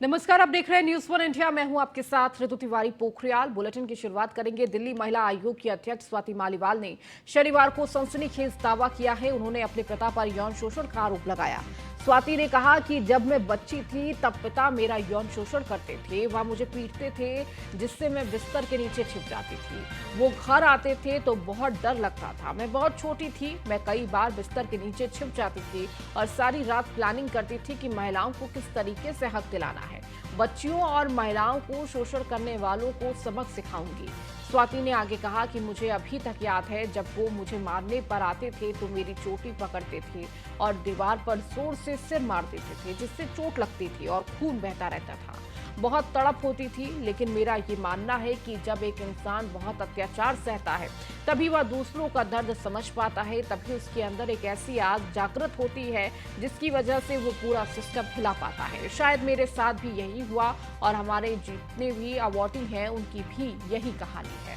नमस्कार, आप देख रहे हैं न्यूज वन इंडिया। मैं हूं आपके साथ ऋतु तिवारी पोखरियाल। बुलेटिन की शुरुआत करेंगे। दिल्ली महिला आयोग की अध्यक्ष स्वाति मालीवाल ने शनिवार को सनसनीखेज दावा किया है। उन्होंने अपने पिता पर यौन शोषण का आरोप लगाया। स्वाति ने कहा कि जब मैं बच्ची थी तब पिता मेरा यौन शोषण करते थे। वह मुझे पीटते थे जिससे मैं बिस्तर के नीचे छिप जाती थी। वो घर आते थे तो बहुत डर लगता था। मैं बहुत छोटी थी। मैं कई बार बिस्तर के नीचे छिप जाती थी और सारी रात प्लानिंग करती थी कि महिलाओं को किस तरीके से हक दिलाना है। बच्चियों और महिलाओं को शोषण करने वालों को सबक सिखाऊंगी। स्वाति ने आगे कहा कि मुझे अभी तक याद है जब वो मुझे मारने पर आते थे तो मेरी चोटी पकड़ते थे और दीवार पर जोर से सिर मार देते थे जिससे चोट लगती थी और खून बहता रहता था। बहुत तड़प होती थी, लेकिन मेरा ये मानना है कि जब एक इंसान बहुत अत्याचार सहता है तभी वह दूसरों का दर्द समझ पाता है। तभी उसके अंदर एक ऐसी आग जागृत होती है जिसकी वजह से वो पूरा सिस्टम हिला पाता है। शायद मेरे साथ भी यही हुआ और हमारे जितने भी अवॉर्डी हैं उनकी भी यही कहानी है।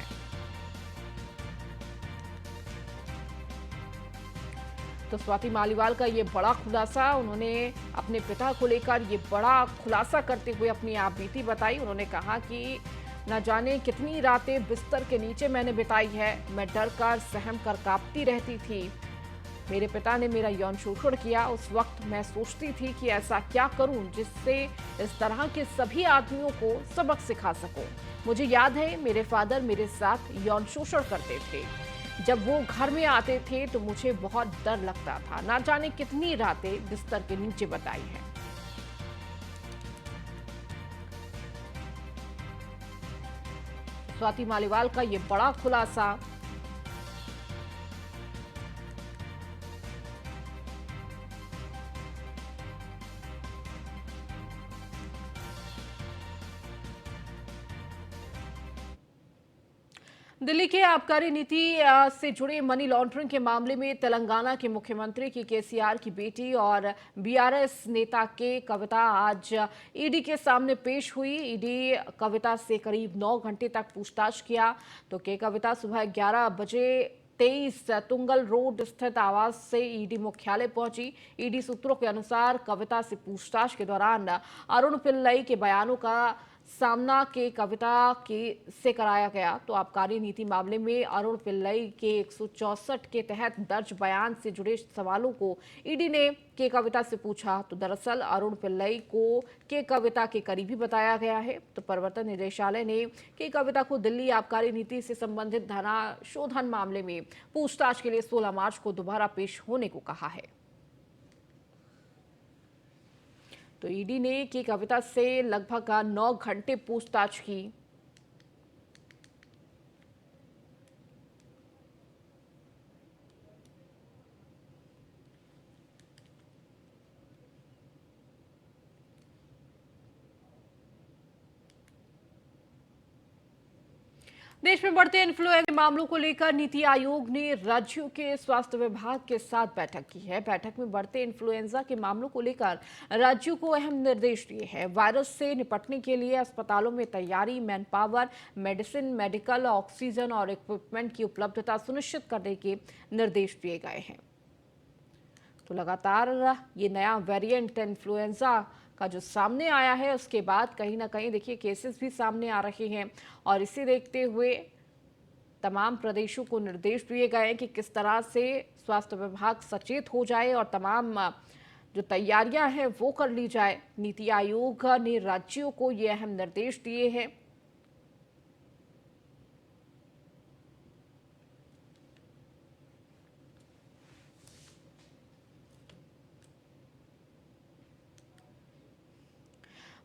तो स्वाति मालीवाल का ये बड़ा खुलासा, उन्होंने अपने पिता को लेकर ये बड़ा खुलासा करते हुए अपनी आप बीती बताई। उन्होंने कहा कि न जाने कितनी रातें बिस्तर के नीचे मैंने बिताई है। मैं डर कर सहम कर कांपती रहती थी। मेरे पिता ने मेरा यौन शोषण किया। उस वक्त मैं सोचती थी कि ऐसा क्या करूं जिससे इस तरह के सभी आदमियों को सबक सिखा सकूं। मुझे याद है मेरे फादर मेरे साथ यौन शोषण करते थे। जब वो घर में आते थे तो मुझे बहुत डर लगता था। ना जाने कितनी रातें बिस्तर के नीचे बिताई है। स्वाति मालीवाल का ये बड़ा खुलासा। दिल्ली के आबकारी नीति से जुड़े मनी लॉन्ड्रिंग के मामले में तेलंगाना के मुख्यमंत्री की केसीआर की बेटी और बीआरएस नेता के कविता आज ईडी के सामने पेश हुई। ईडी कविता से करीब 9 घंटे तक पूछताछ किया। तो के कविता सुबह 11 बजे 23 तुंगल रोड स्थित आवास से ईडी मुख्यालय पहुंची। ईडी सूत्रों के अनुसार कविता से पूछताछ के दौरान अरुण पिल्लई के बयानों का सामना के कविता से कराया गया। तो आबकारी नीति मामले में अरुण पिल्लई के 164 के तहत दर्ज बयान से जुड़े सवालों को ईडी ने के कविता से पूछा। तो दरअसल अरुण पिल्लई को के कविता के करीबी बताया गया है। तो प्रवर्तन निदेशालय ने के कविता को दिल्ली आबकारी नीति से संबंधित धनाशोधन मामले में पूछताछ के लिए 16 मार्च को दोबारा पेश होने को कहा है। तो ईडी ने की कविता से लगभग 9 घंटे पूछताछ की। देश में बढ़ते इन्फ्लुएंजा मामलों को लेकर नीति आयोग ने राज्यों के स्वास्थ्य विभाग के साथ बैठक की है। बैठक में बढ़ते इन्फ्लुएंजा के मामलों को लेकर राज्यों को अहम निर्देश दिए हैं। वायरस से निपटने के लिए अस्पतालों में तैयारी, man power, medicine, medical oxygen और इक्विपमेंट की उपलब्धता सुनिश्चित करने के निर्देश दिए गए हैं। तो लगातार ये नया वेरिएंट इन्फ्लुएंजा का जो सामने आया है उसके बाद कहीं ना कहीं देखिए केसेस भी सामने आ रहे हैं और इसे देखते हुए तमाम प्रदेशों को निर्देश दिए गए हैं कि किस तरह से स्वास्थ्य विभाग सचेत हो जाए और तमाम जो तैयारियां हैं वो कर ली जाए। नीति आयोग ने राज्यों को ये अहम निर्देश दिए हैं।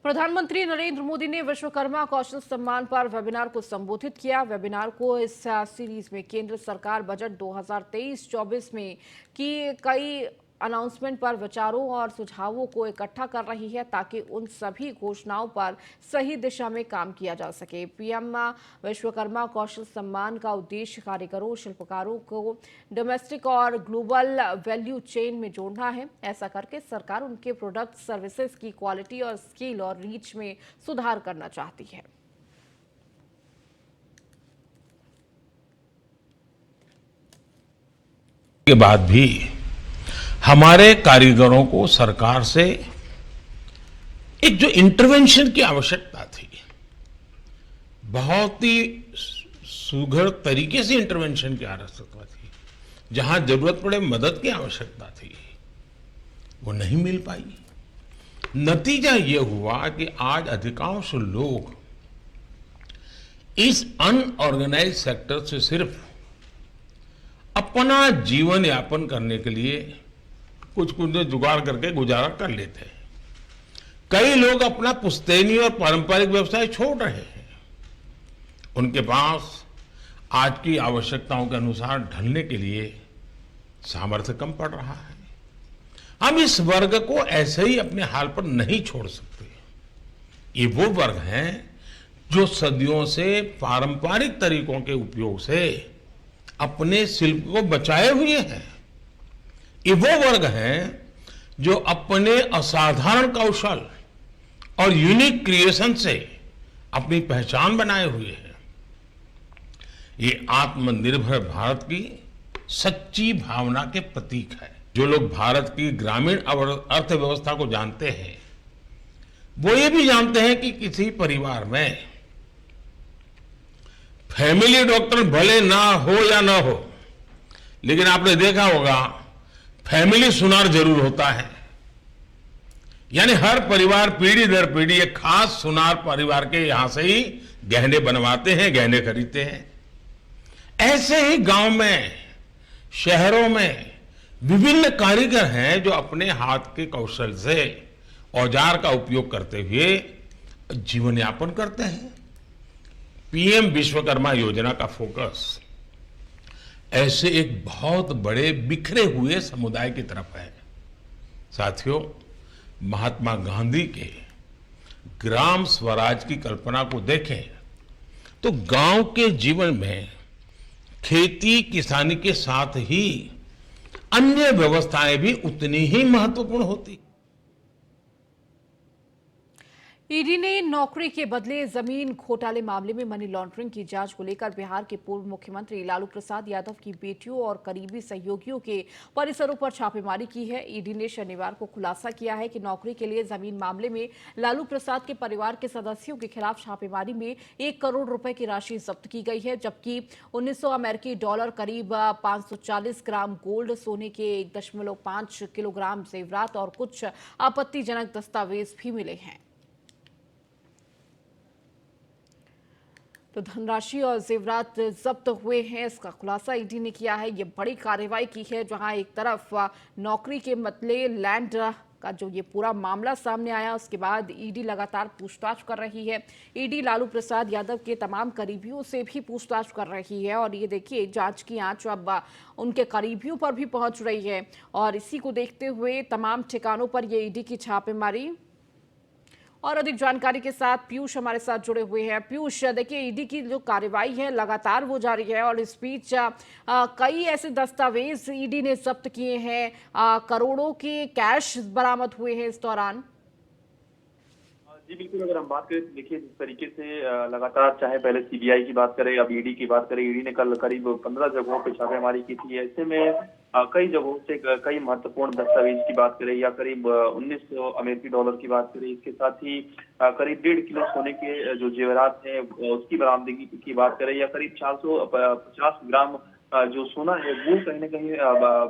प्रधानमंत्री नरेंद्र मोदी ने विश्वकर्मा कौशल सम्मान पर वेबिनार को संबोधित किया। वेबिनार को इस सीरीज में केंद्र सरकार बजट 2023-24 में की कई अनाउंसमेंट पर विचारों और सुझावों को इकट्ठा कर रही है ताकि उन सभी घोषणाओं पर सही दिशा में काम किया जा सके। पीएम विश्वकर्मा कौशल सम्मान का उद्देश्य कारीगरों, शिल्पकारों को डोमेस्टिक और ग्लोबल वैल्यू चेन में जोड़ना है। ऐसा करके सरकार उनके प्रोडक्ट सर्विसेज की क्वालिटी और स्किल और रीच में सुधार करना चाहती है। के बाद भी हमारे कारीगरों को सरकार से एक जो इंटरवेंशन की आवश्यकता थी, बहुत ही सुघड़ तरीके से इंटरवेंशन की आवश्यकता थी, जहां जरूरत पड़े मदद की आवश्यकता थी, वो नहीं मिल पाई। नतीजा ये हुआ कि आज अधिकांश लोग इस अनऑर्गेनाइज सेक्टर से सिर्फ अपना जीवन यापन करने के लिए कुछ कुछ जुगाड़ करके गुजारा कर लेते हैं। कई लोग अपना पुश्तैनी और पारंपरिक व्यवसाय छोड़ रहे हैं। उनके पास आज की आवश्यकताओं के अनुसार ढलने के लिए सामर्थ्य कम पड़ रहा है। हम इस वर्ग को ऐसे ही अपने हाल पर नहीं छोड़ सकते। ये वो वर्ग हैं जो सदियों से पारंपरिक तरीकों के उपयोग से अपने शिल्प को बचाए हुए हैं। ये वो वर्ग हैं जो अपने असाधारण कौशल और यूनिक क्रिएशन से अपनी पहचान बनाए हुए हैं। ये आत्मनिर्भर भारत की सच्ची भावना के प्रतीक है। जो लोग भारत की ग्रामीण अर्थव्यवस्था को जानते हैं, वो ये भी जानते हैं कि किसी परिवार में फैमिली डॉक्टर भले ना हो या ना हो, लेकिन आपने देखा होगा फैमिली सुनार जरूर होता है। यानी हर परिवार पीढ़ी दर पीढ़ी एक खास सुनार परिवार के यहां से ही गहने बनवाते हैं, गहने खरीदते हैं। ऐसे ही गांव में, शहरों में विभिन्न कारीगर हैं जो अपने हाथ के कौशल से औजार का उपयोग करते हुए जीवन यापन करते हैं। पीएम विश्वकर्मा योजना का फोकस ऐसे एक बहुत बड़े बिखरे हुए समुदाय की तरफ है। साथियों, महात्मा गांधी के ग्राम स्वराज की कल्पना को देखें तो गांव के जीवन में खेती किसानी के साथ ही अन्य व्यवस्थाएं भी उतनी ही महत्वपूर्ण होती। ईडी ने नौकरी के बदले जमीन घोटाले मामले में मनी लॉन्ड्रिंग की जांच को लेकर बिहार के पूर्व मुख्यमंत्री लालू प्रसाद यादव की बेटियों और करीबी सहयोगियों के परिसरों पर छापेमारी की है। ईडी ने शनिवार को खुलासा किया है कि नौकरी के लिए जमीन मामले में लालू प्रसाद के परिवार के सदस्यों के खिलाफ छापेमारी में 1 करोड़ रुपए की राशि जब्त की गई है, जबकि 1900 अमेरिकी डॉलर, करीब 540 ग्राम गोल्ड, सोने के 1.5 किलोग्राम जेवरात और कुछ आपत्तिजनक दस्तावेज भी मिले हैं। तो धनराशि और जेवरात जब्त हुए हैं, इसका खुलासा ईडी ने किया है। ये बड़ी कार्रवाई की है, जहां एक तरफ नौकरी के बदले लैंड का जो ये पूरा मामला सामने आया, उसके बाद ईडी लगातार पूछताछ कर रही है। ईडी लालू प्रसाद यादव के तमाम करीबियों से भी पूछताछ कर रही है और ये देखिए जांच की आंच अब उनके करीबियों पर भी पहुंच रही है। और इसी को देखते हुए तमाम ठिकानों पर ये ईडी की छापेमारी। और अधिक जानकारी के साथ पीयूष हमारे साथ जुड़े हुए हैं। पीयूष, देखिए ईडी की जो कार्रवाई है लगातार वो जारी है और इस बीच कई ऐसे दस्तावेज ईडी ने जब्त किए हैं, करोड़ों के कैश बरामद हुए हैं इस दौरान। जी बिल्कुल, अगर हम बात करें तो देखिए जिस तरीके से लगातार, चाहे पहले सीबीआई की बात करें, अब ईडी की बात करें, ईडी ने कल करीब 15 जगहों पर छापेमारी की थी। ऐसे में कई जगहों से कई महत्वपूर्ण दस्तावेज की बात करें या करीब 1900 अमेरिकी डॉलर की बात करें, इसके साथ ही करीब 1.5 किलो सोने के जो जेवरात हैं उसकी बरामदगी की बात करें, या करीब 450 ग्राम जो सोना है वो कहीं न कहीं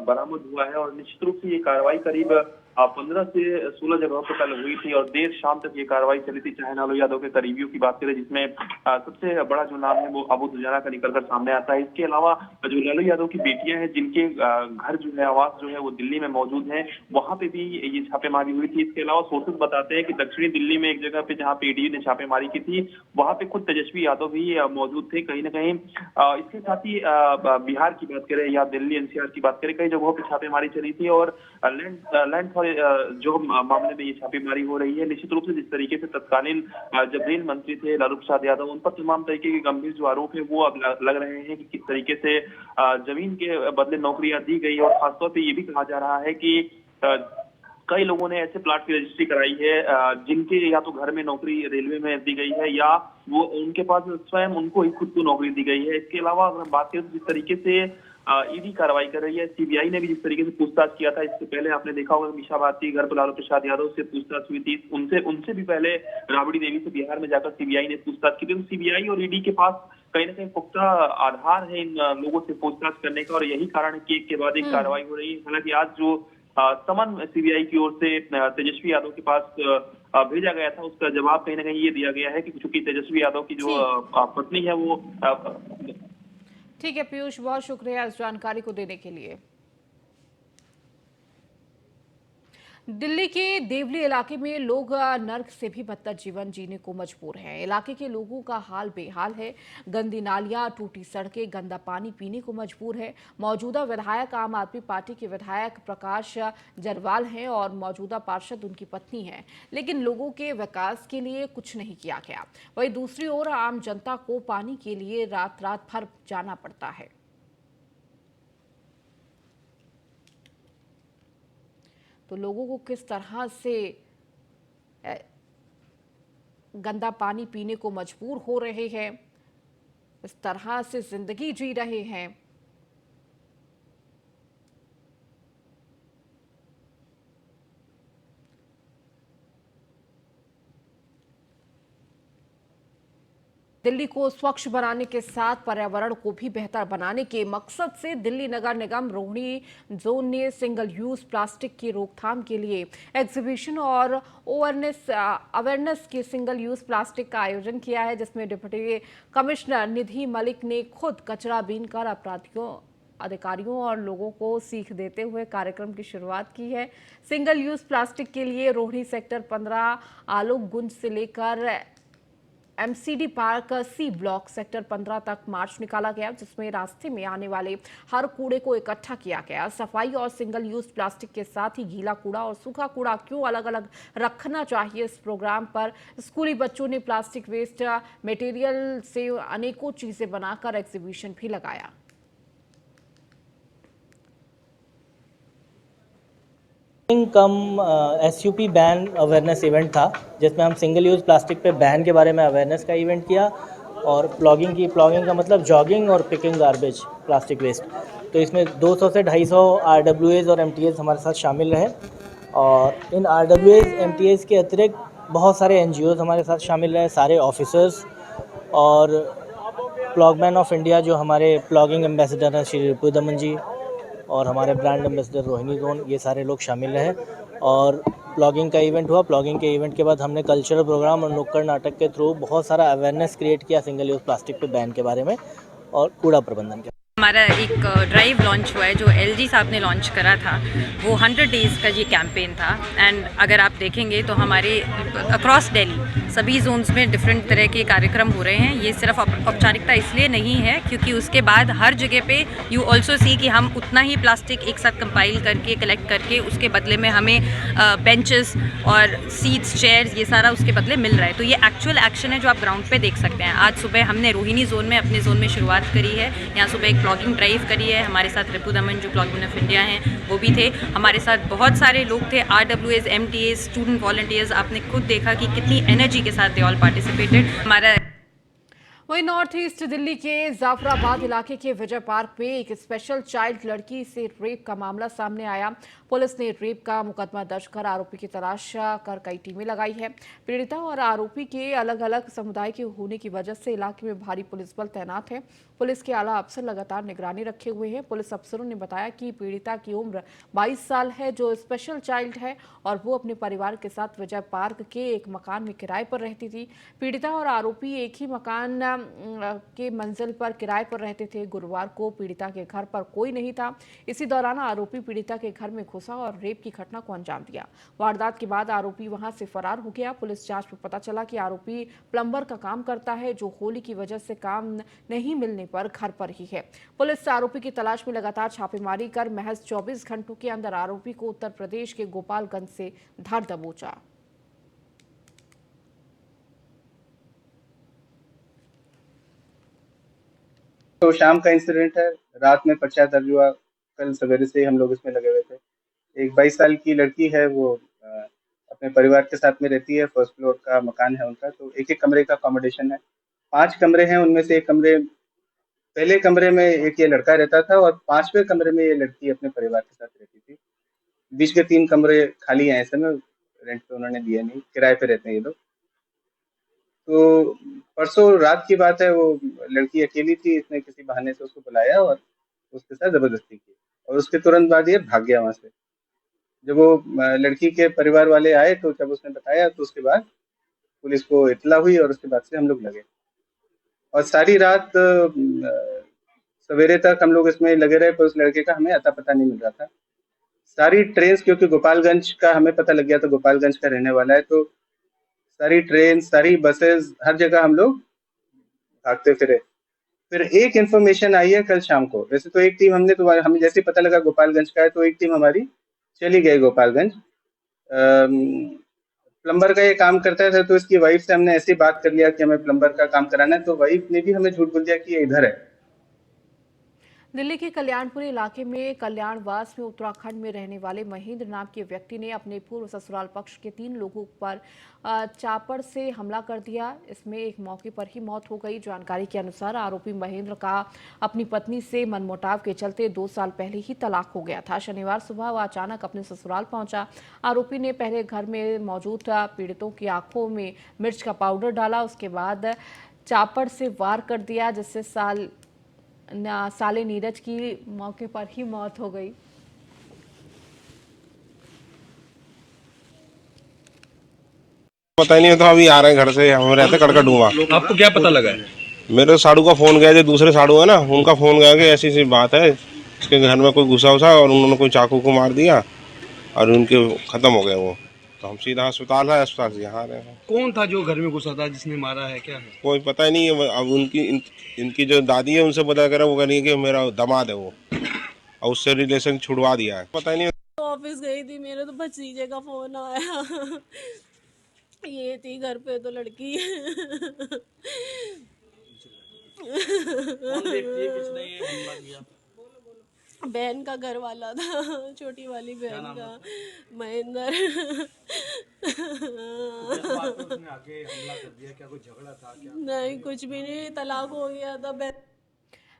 बरामद हुआ है। और निश्चित रूप से ये कार्रवाई करीब 15 से 16 जगहों पर कल हुई थी और देर शाम तक ये कार्रवाई चली थी। चाहे लालू यादव के करीबियों की बात करें, जिसमें सबसे बड़ा जो नाम है वो अबू दुजाना का निकलकर सामने आता है। इसके अलावा जो लालू यादव की बेटियां हैं, जिनके घर जो है, आवास जो है वो दिल्ली में मौजूद है, वहां पे भी ये छापेमारी हुई थी। इसके अलावा सोर्सेज बताते हैं कि दक्षिणी दिल्ली में एक जगह पे जहाँ पे ईडी ने छापेमारी की थी, वहां पे खुद तेजस्वी यादव भी मौजूद थे कहीं ना कहीं। इसके साथ ही बिहार की बात करें या दिल्ली एनसीआर की बात करें, कई जगहों पर छापेमारी चली थी और लैंड फॉर जो मामले में ये छापेमारी हो रही है। निश्चित रूप से जिस तरीके से तत्कालीन जब रेल मंत्री थे लालू प्रसाद यादव, उन पर तमाम तरीके के गंभीर जो आरोप है वो अब लग रहे हैं कि किस तरीके से जमीन के बदले नौकरियां दी गई। और खासतौर पर ये भी कहा जा रहा है कि कई लोगों ने ऐसे प्लाट की रजिस्ट्री कराई है जिनके या तो घर में नौकरी रेलवे में दी गई है या वो उनके पास स्वयं उनको ही खुद को नौकरी दी गई है। इसके अलावा अगर हम बात करें तो जिस तरीके से ईडी कार्रवाई कर रही है। सीबीआई ने भी जिस तरीके से पूछताछ किया था, इससे पहले आपने देखा होगा मीशा भारती घर पर लालू प्रसाद यादव से पूछताछ हुई थी, उनसे उनसे भी पहले राबड़ी देवी से बिहार में जाकर सीबीआई ने पूछताछ की थी। तो सीबीआई और ईडी के पास कहीं ना कहीं पुख्ता आधार है इन लोगों से पूछताछ करने का, और यही कारण है कि एक के बाद एक कार्रवाई हो रही है। हालांकि आज जो समन सीबीआई की ओर से तेजस्वी यादव के पास भेजा गया था, उसका जवाब कहीं ना कहीं ये दिया गया है कि चूंकि तेजस्वी यादव की जो ठीक पत्नी है वो ठीक है पीयूष, बहुत शुक्रिया इस जानकारी को देने के लिए। दिल्ली के देवली इलाके में लोग नर्क से भी बदतर जीवन जीने को मजबूर हैं। इलाके के लोगों का हाल बेहाल है। गंदी नालियां, टूटी सड़कें, गंदा पानी पीने को मजबूर है। मौजूदा विधायक आम आदमी पार्टी के विधायक प्रकाश जरवाल हैं और मौजूदा पार्षद उनकी पत्नी है, लेकिन लोगों के विकास के लिए कुछ नहीं किया गया। वहीं दूसरी ओर आम जनता को पानी के लिए रात रात भर जाना पड़ता है। तो लोगों को किस तरह से गंदा पानी पीने को मजबूर हो रहे हैं, इस तरह से जिंदगी जी रहे हैं। दिल्ली को स्वच्छ बनाने के साथ पर्यावरण को भी बेहतर बनाने के मकसद से दिल्ली नगर निगम रोहिणी जोन ने सिंगल यूज प्लास्टिक की रोकथाम के लिए एग्जीबिशन और अवेयरनेस के सिंगल यूज प्लास्टिक का आयोजन किया है, जिसमें डिप्टी कमिश्नर निधि मलिक ने खुद कचरा बीनकर अधिकारियों और लोगों को सीख देते हुए कार्यक्रम की शुरुआत की है। सिंगल यूज प्लास्टिक के लिए रोहिणी सेक्टर 15 आलोक गुंज से लेकर MCD park C block sector 15 तक मार्च निकाला गया, जिसमें रास्ते में आने वाले हर कूड़े को इकट्ठा किया गया। सफाई और सिंगल यूज प्लास्टिक के साथ ही गीला कूड़ा और सूखा कूड़ा क्यों अलग अलग रखना चाहिए, इस प्रोग्राम पर स्कूली बच्चों ने प्लास्टिक वेस्ट मटेरियल से अनेकों चीजें बनाकर एग्जीबिशन भी लगाया। कम एसयूपी बैन अवेयरनेस इवेंट था, जिसमें हम सिंगल यूज़ प्लास्टिक पे बैन के बारे में अवेयरनेस का इवेंट किया और प्लॉगिंग का मतलब जॉगिंग और पिकिंग गार्बेज प्लास्टिक वेस्ट। तो इसमें 200 से 250 आरडब्ल्यूएज और एमटीएज हमारे साथ शामिल रहे और इन आरडब्ल्यूएज एमटीएज के अतिरिक्त बहुत सारे एनजीओज हमारे साथ शामिल रहे, सारे ऑफिसर्स और प्लॉगमैन ऑफ इंडिया जो हमारे प्लॉगिंग एम्बेसडर हैं श्री रिपुदमन जी और हमारे ब्रांड एम्बेसडर रोहिणी जोन, ये सारे लोग शामिल रहे और प्लॉगिंग का इवेंट हुआ। प्लॉगिंग के इवेंट के बाद हमने कल्चरल प्रोग्राम और नुक्कड़ नाटक के थ्रू बहुत सारा अवेयरनेस क्रिएट किया सिंगल यूज़ प्लास्टिक पे बैन के बारे में और कूड़ा प्रबंधन के। हमारा एक ड्राइव लॉन्च हुआ है जो एलजी साहब ने लॉन्च करा था, वो 100 डेज़ का ये कैंपेन था। एंड अगर आप देखेंगे तो हमारे अक्रॉस दिल्ली सभी जोन्स में डिफरेंट तरह के कार्यक्रम हो रहे हैं। ये सिर्फ औपचारिकता इसलिए नहीं है क्योंकि उसके बाद हर जगह पे यू ऑल्सो सी कि हम उतना ही प्लास्टिक एक साथ कंपाइल करके कलेक्ट करके उसके बदले में हमें बेंचेस और सीट्स चेयर्स ये सारा उसके बदले मिल रहा है। तो ये एक्चुअल एक्शन है जो आप ग्राउंड पे देख सकते हैं। आज सुबह हमने रोहिणी जोन में अपने जोन में शुरुआत करी है। यहाँ सुबह एक प्लॉगिंग ड्राइव करी है। हमारे साथ रिपुदमन जो प्लॉगमैन ऑफ इंडिया हैं वो भी थे। हमारे साथ बहुत सारे लोग थे, आरडब्ल्यूएज, एमटीएज, स्टूडेंट वॉलंटियर्स। आपने खुद देखा कि कितनी एनर्जी के साथ दे ऑल पार्टिसिपेटेड। हमारा वहीं नॉर्थ ईस्ट दिल्ली के जाफराबाद इलाके के विजय पार्क में एक स्पेशल चाइल्ड लड़की से रेप का मामला सामने आया। पुलिस ने रेप का मुकदमा दर्ज कर आरोपी की तलाश कर कई टीमें लगाई है। पीड़िता और आरोपी के अलग अलग समुदाय के होने की वजह से इलाके में भारी पुलिस बल तैनात है। पुलिस के आला अफसर लगातार निगरानी रखे हुए हैं। पुलिस अफसरों ने बताया कि पीड़िता की उम्र 22 साल है, जो स्पेशल चाइल्ड है, और वो अपने परिवार के साथ विजय पार्क के एक मकान में किराए पर रहती थी। पीड़िता और आरोपी एक ही मकान के मंजिल पर किराए पर रहते थे। गुरुवार को पीड़िता के घर पर कोई नहीं था। इसी दौरान आरोपी पीड़िता के घर में घुसा और रेप की घटना को अंजाम दिया। वारदात के बाद आरोपी वहां से फरार हो गया। पुलिस जांच में पता चला कि आरोपी प्लम्बर का काम करता है, जो होली की वजह से काम नहीं मिलने पर घर पर ही है। पुलिस आरोपी की तलाश में लगातार छापेमारी कर महज 24 घंटों के अंदर आरोपी को उत्तर प्रदेश के गोपालगंज से धर दबोचा। तो शाम का इंसिडेंट है, रात में पर्चा दर्ज हुआ, कल सवेरे से हम लोग इसमें लगे हुए थे। एक 22 साल की लड़की है, वो अपने परिवार के साथ में रहती है। फर्स्ट फ्लोर का मकान है उनका, तो एक एक कमरे का अकोमोडेशन है। 5 कमरे हैं, उनमें से एक कमरे पहले कमरे में एक ये लड़का रहता था और 5वें कमरे में ये लड़की अपने परिवार के साथ रहती थी। बीच के 3 कमरे खाली हैं, ऐसे में रेंट पे उन्होंने दिए नहीं, किराए पे रहते हैं ये लोग। तो परसों रात की बात है, वो लड़की अकेली थी, इसने किसी बहाने से उसको बुलाया और उसके साथ ज़बरदस्ती की और उसके तुरंत बाद ये भाग गया वहाँ से। जब वो लड़की के परिवार वाले आए तो जब उसने बताया तो उसके बाद पुलिस को इत्तला हुई और उसके बाद से हम लोग लगे और सारी रात सवेरे तक हम लोग इसमें लगे रहे, पर उस लड़के का हमें अता पता नहीं मिल रहा था। सारी ट्रेन, क्योंकि गोपालगंज का हमें पता लग गया था, गोपालगंज का रहने वाला है, तो सारी ट्रेन, सारी बसेस, हर जगह हम लोग भागते फिरे। फिर एक इन्फॉर्मेशन आई है कल शाम को। वैसे तो एक टीम हमने तो हमें जैसे ही पता लगा गोपालगंज का है तो एक टीम हमारी चली गई गोपालगंज। प्लम्बर का ये काम करता था तो इसकी वाइफ से हमने ऐसी बात कर लिया कि हमें प्लम्बर का काम कराना है, तो वाइफ ने भी हमें झूठ बोल दिया कि ये इधर है। दिल्ली के कल्याणपुरी इलाके में कल्याणवास में उत्तराखंड में रहने वाले महेंद्र नाम के व्यक्ति ने अपने पूर्व ससुराल पक्ष के 3 लोगों पर चापड़ से हमला कर दिया। इसमें एक मौके पर ही मौत हो गई। जानकारी के अनुसार आरोपी महेंद्र का अपनी पत्नी से मनमुटाव के चलते 2 साल पहले ही तलाक हो गया था। शनिवार सुबह वह अचानक अपने ससुराल पहुंचा। आरोपी ने पहले घर में मौजूद पीड़ितों की आंखों में मिर्च का पाउडर डाला, उसके बाद चापड़ से वार कर दिया, जिससे साले नीरज की मौके पर ही मौत हो गई। पता ही नहीं है, तो अभी आ रहे हैं घर से, हम रहते कड़कड़डूमा। आपको क्या पता लगा है? मेरे साड़ू का फोन गया, जो दूसरे साड़ू है ना, उनका फोन गया कि ऐसी ऐसी बात है, इसके घर में कोई घुसा उसा और उन्होंने कोई चाकू को मार दिया और उनके खत्म हो गए वो। तो हम सीधा अस्पताल है, अस्पताल से यहाँ आ रहे हैं। कौन था जो घर में घुसा था जिसने मारा है, क्या है? कोई पता ही नहीं है। अब इनकी जो दादी है उनसे पता करा, वो कह रही है कि मेरा दामाद है वो, और उससे रिलेशन छुड़वा दिया है। पता ही नहीं। ऑफिस गई थी, मेरे तो भतीजे का फोन आया। ये थी घर पे तो लड़की। कौन व्यक्ति है, किसने ये हमला किया? बहन का घर वाला था, छोटी वाली बहन का, महेंद्र। उसने आके हमला कर दिया, क्या कोई झगड़ा था क्या? नहीं, कुछ भी नहीं, तलाक हो गया था।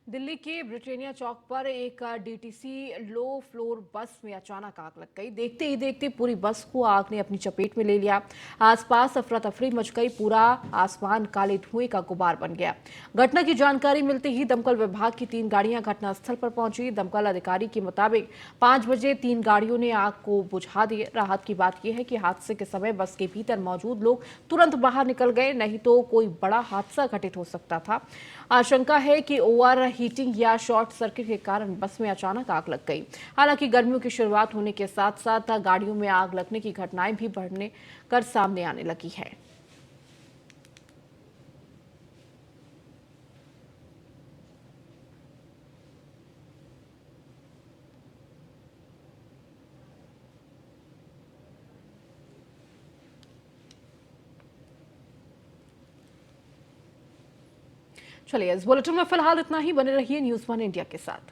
दिल्ली के ब्रिटेनिया चौक पर एक डीटीसी लो फ्लोर बस में अचानक आग लग गई। देखते ही देखते पूरी बस को आग ने अपनी चपेट में ले लिया। आसपास अफरा तफरी मच गई, पूरा आसमान काले धुएं का गुबार बन गया। घटना की जानकारी मिलते ही दमकल विभाग की 3 गाड़ियां घटनास्थल पर पहुंची। दमकल अधिकारी के मुताबिक 5 बजे 3 गाड़ियों ने आग को बुझा दिया। राहत की बात यह है कि हादसे के समय बस के भीतर मौजूद लोग तुरंत बाहर निकल गए, नहीं तो कोई बड़ा हादसा घटित हो सकता था। आशंका है कि ओवर हीटिंग या शॉर्ट सर्किट के कारण बस में अचानक आग लग गई। हालांकि गर्मियों की शुरुआत होने के साथ साथ गाड़ियों में आग लगने की घटनाएं भी बढ़ने कर सामने आने लगी है। चलिए, इस बुलेटिन में फिलहाल इतना ही। बने रहिए न्यूज़ 1 इंडिया के साथ।